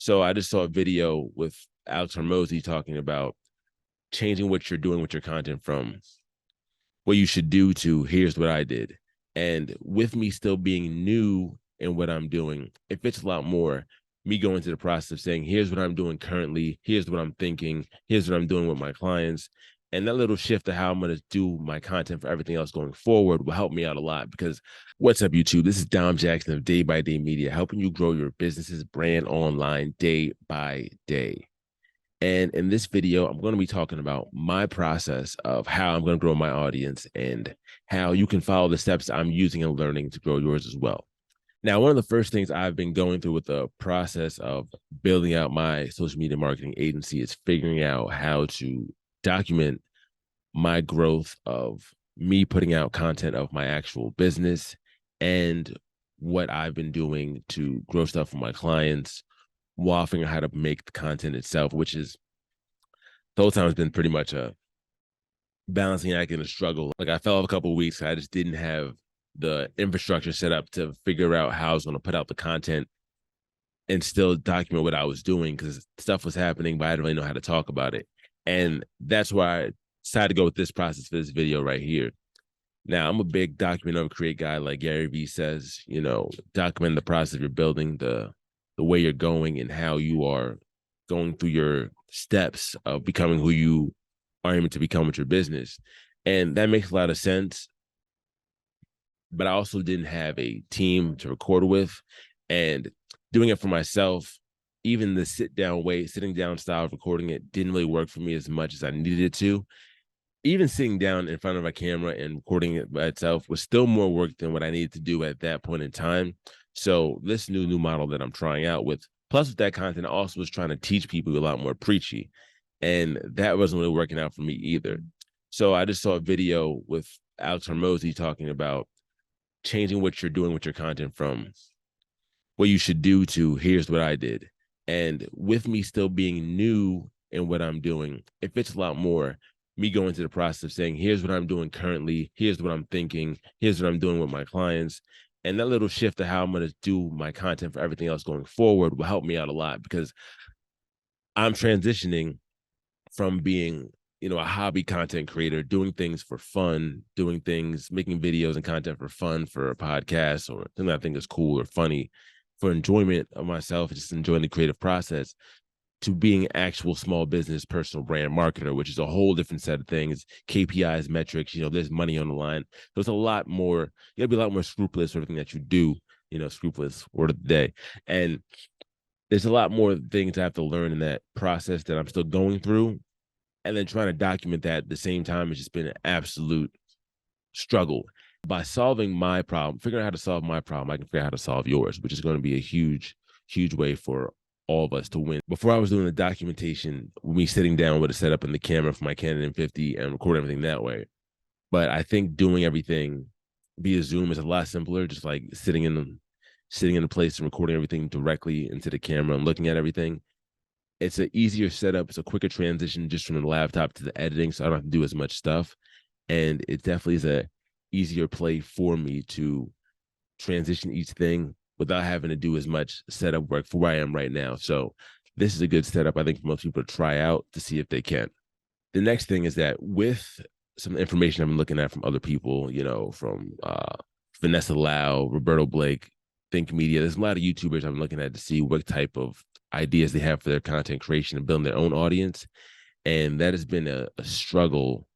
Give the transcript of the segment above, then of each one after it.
So I just saw a video with Alex Hormozi talking about changing what you're doing with your content from what you should do to here's what I did. And with me still being new in what I'm doing, it fits a lot more me going through the process of saying, here's what I'm doing currently, here's what I'm thinking, here's what I'm doing with my clients. And that little shift to how I'm going to do my content for everything else going forward will help me out a lot because what's up, YouTube? This is Dom Jackson of Day by Day Media, helping you grow your business's brand online day by day. And in this video, I'm going to be talking about my process of how I'm going to grow my audience and how you can follow the steps I'm using and learning to grow yours as well. Now, one of the first things I've been going through with the process of building out my social media marketing agency is figuring out how to document my growth of me putting out content of my actual business and what I've been doing to grow stuff for my clients while figuring out how to make the content itself, which is the whole time has been pretty much a balancing act and a struggle. Like I fell off a couple of weeks. I just didn't have the infrastructure set up to figure out how I was going to put out the content and still document what I was doing because stuff was happening, but I didn't really know how to talk about it. And that's why I decided to go with this process for this video right here. Now, I'm a big document over create guy, like GaryVee says, document the process you're building, the way you're going and how you are going through your steps of becoming who you are aiming to become with your business. And that makes a lot of sense. But I also didn't have a team to record with, and doing it for myself, even the sitting down style of recording it didn't really work for me as much as I needed it to. Even sitting down in front of a camera and recording it by itself was still more work than what I needed to do at that point in time. So this new model that I'm trying out with, plus with that content, I also was trying to teach people a lot more preachy. And that wasn't really working out for me either. So I just saw a video with Alex Hormozi talking about changing what you're doing with your content from what you should do to here's what I did. And with me still being new in what I'm doing, it fits a lot more me going through the process of saying, here's what I'm doing currently, here's what I'm thinking, here's what I'm doing with my clients. And that little shift to how I'm going to do my content for everything else going forward will help me out a lot because I'm transitioning from being, a hobby content creator, doing things for fun, doing things, making videos and content for fun for a podcast or something I think is cool or funny for enjoyment of myself, just enjoying the creative process, to being actual small business personal brand marketer, which is a whole different set of things, KPIs, metrics, there's money on the line. So it's a lot more, you gotta be a lot more scrupulous with everything that you do, scrupulous word of the day. And there's a lot more things I have to learn in that process that I'm still going through. And then trying to document that at the same time has just been an absolute struggle. By solving my problem, figuring out how to solve my problem, I can figure out how to solve yours, which is going to be a huge, huge way for all of us to win. Before I was doing the documentation, me sitting down with a setup and the camera for my Canon M50 and record everything that way. But I think doing everything via Zoom is a lot simpler, just like sitting in a place and recording everything directly into the camera and looking at everything. It's an easier setup. It's a quicker transition just from the laptop to the editing, so I don't have to do as much stuff. And it definitely is a easier play for me to transition each thing without having to do as much setup work for where I am right now. So this is a good setup, I think, for most people to try out to see if they can. The next thing is that with some information I've been looking at from other people, from Vanessa Lau, Roberto Blake, Think Media, there's a lot of YouTubers I'm looking at to see what type of ideas they have for their content creation and building their own audience. And that has been a struggle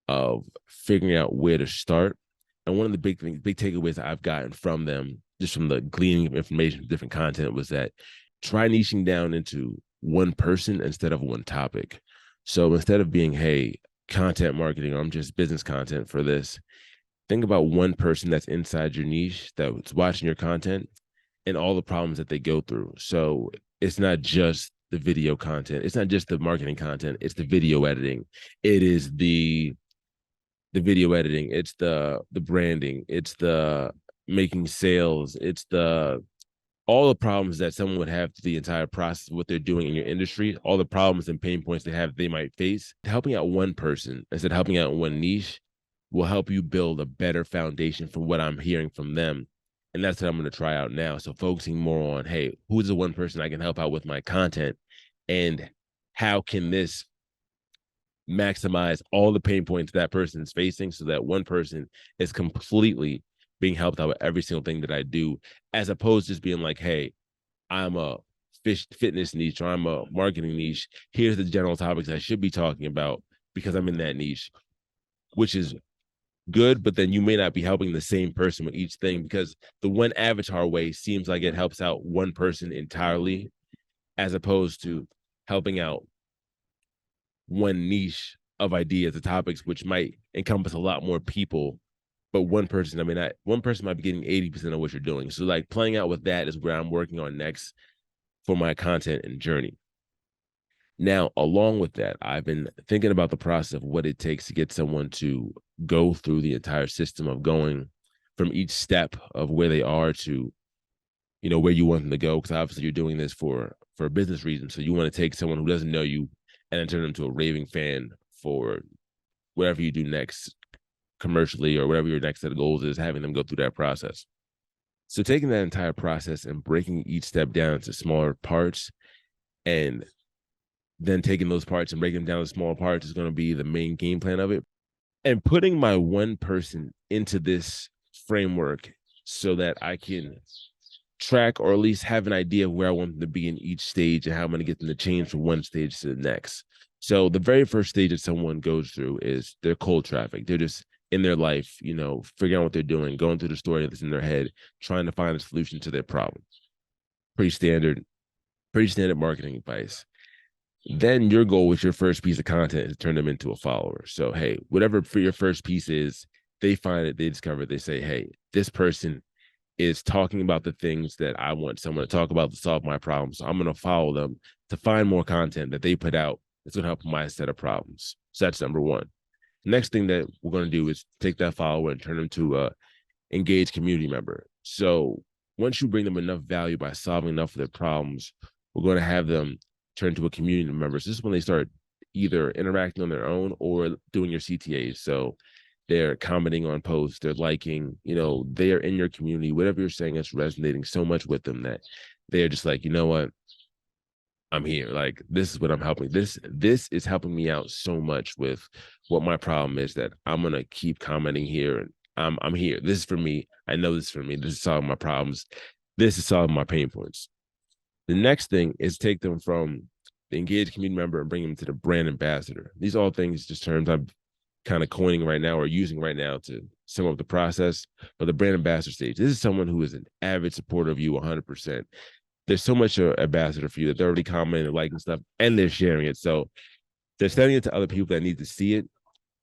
of figuring out where to start. And one of the big takeaways I've gotten from them, just from the gleaning of information from different content, was that try niching down into one person instead of one topic. So instead of being, hey, content marketing, or I'm just business content for this, think about one person that's inside your niche that's watching your content and all the problems that they go through. So it's not just the video content. It's not just the marketing content. It's the video editing. It is the video editing. It's the branding. It's the making sales. It's all the problems that someone would have through the entire process of what they're doing in your industry, all the problems and pain points they might face. Helping out one person instead of helping out one niche will help you build a better foundation for what I'm hearing from them. And that's what I'm going to try out now. So focusing more on, hey, who's the one person I can help out with my content, and how can this maximize all the pain points that person is facing, so that one person is completely being helped out with every single thing that I do, as opposed to just being like, hey, I'm a fitness niche, or I'm a marketing niche. Here's the general topics I should be talking about because I'm in that niche, which is good, but then you may not be helping the same person with each thing, because the one avatar way seems like it helps out one person entirely, as opposed to helping out one niche of ideas or topics, which might encompass a lot more people. But one person, one person might be getting 80% of what you're doing. So like playing out with that is where I'm working on next for my content and journey. Now, along with that, I've been thinking about the process of what it takes to get someone to go through the entire system of going from each step of where they are to, where you want them to go. Because obviously you're doing this for a business reason. So you want to take someone who doesn't know you and then turn them to a raving fan for whatever you do next commercially, or whatever your next set of goals is, having them go through that process. So taking that entire process and breaking each step down into smaller parts, and then taking those parts and breaking them down to smaller parts, is going to be the main game plan of it. And putting my one person into this framework so that I can track, or at least have an idea of where I want them to be in each stage and how I'm going to get them to change from one stage to the next. So the very first stage that someone goes through is their cold traffic. They're just in their life, figuring out what they're doing, going through the story that's in their head, trying to find a solution to their problem. Pretty standard marketing advice. Then your goal with your first piece of content is to turn them into a follower. So, hey, whatever for your first piece is, they find it, they discover it, they say, hey, this person is talking about the things that I want someone to talk about to solve my problems. So I'm going to follow them to find more content that they put out that's going to help my set of problems. So that's number one. Next thing that we're going to do is take that follower and turn them to a engaged community member. So once you bring them enough value by solving enough of their problems, we're going to have them turn to a community member. So this is when they start either interacting on their own or doing your CTAs. So they're commenting on posts, they're liking, they are in your community. Whatever you're saying is resonating so much with them that they're just like, you know what? I'm here. Like, this is what I'm helping. This is helping me out so much with what my problem is, that I'm gonna keep commenting here. And I'm here. This is for me. I know this is for me. This is solving my problems. This is solving my pain points. The next thing is take them from the engaged community member and bring them to the brand ambassador. These are all things, just terms I'm kind of coining right now or using right now to sum up the process. But the brand ambassador stage, this is someone who is an avid supporter of you 100%. There's so much ambassador for you that they're already commenting and liking stuff, and they're sharing it. So they're sending it to other people that need to see it,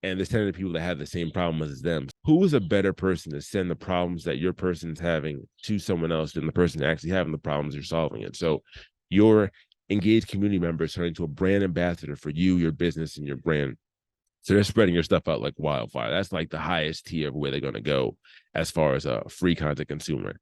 and they're sending it to people that have the same problem as them. Who is a better person to send the problems that your person's having to someone else than the person actually having the problems you're solving it? So your engaged community member is turning to a brand ambassador for you, your business, and your brand. So they're spreading your stuff out like wildfire. That's like the highest tier of where they're going to go as far as a free content consumer.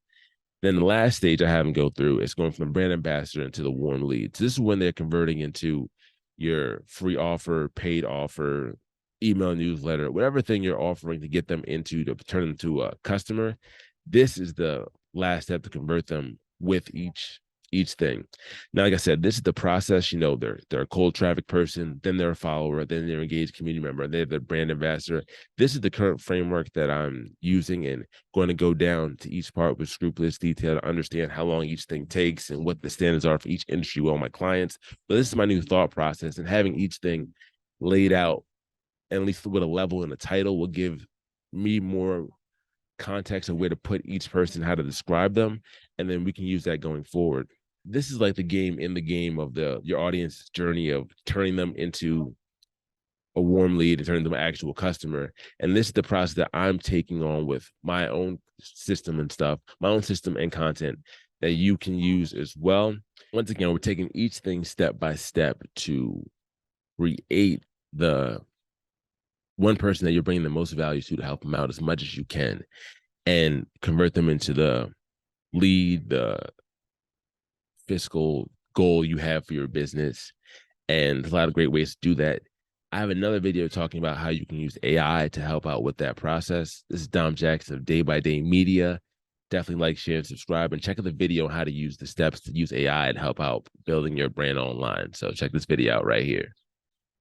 Then the last stage I have them go through is going from the brand ambassador into the warm leads. This is when they're converting into your free offer, paid offer, email newsletter, whatever thing you're offering to get them into, to turn them to a customer. This is the last step to convert them with each thing. Now, like I said, this is the process. They're a cold traffic person, then they're a follower, then they're engaged community member, they're the brand ambassador. This is the current framework that I'm using, and going to go down to each part with scrupulous detail to understand how long each thing takes and what the standards are for each industry with all my clients. But this is my new thought process, and having each thing laid out, at least with a level and a title, will give me more context of where to put each person, how to describe them, and then we can use that going forward. This is like the game in the game of your audience's journey of turning them into a warm lead and turning them an actual customer. And this is the process that I'm taking on with my own system and stuff, my own system and content that you can use as well. Once again, we're taking each thing step by step to create the one person that you're bringing the most value to help them out as much as you can, and convert them into the lead, the fiscal goal you have for your business. And there's a lot of great ways to do that. I have another video talking about how you can use AI to help out with that process. This is Dom Jackson of Day by Day Media. definitely like, share, and subscribe, and check out the video on how to use the steps to use AI and help out building your brand online. So check this video out right here.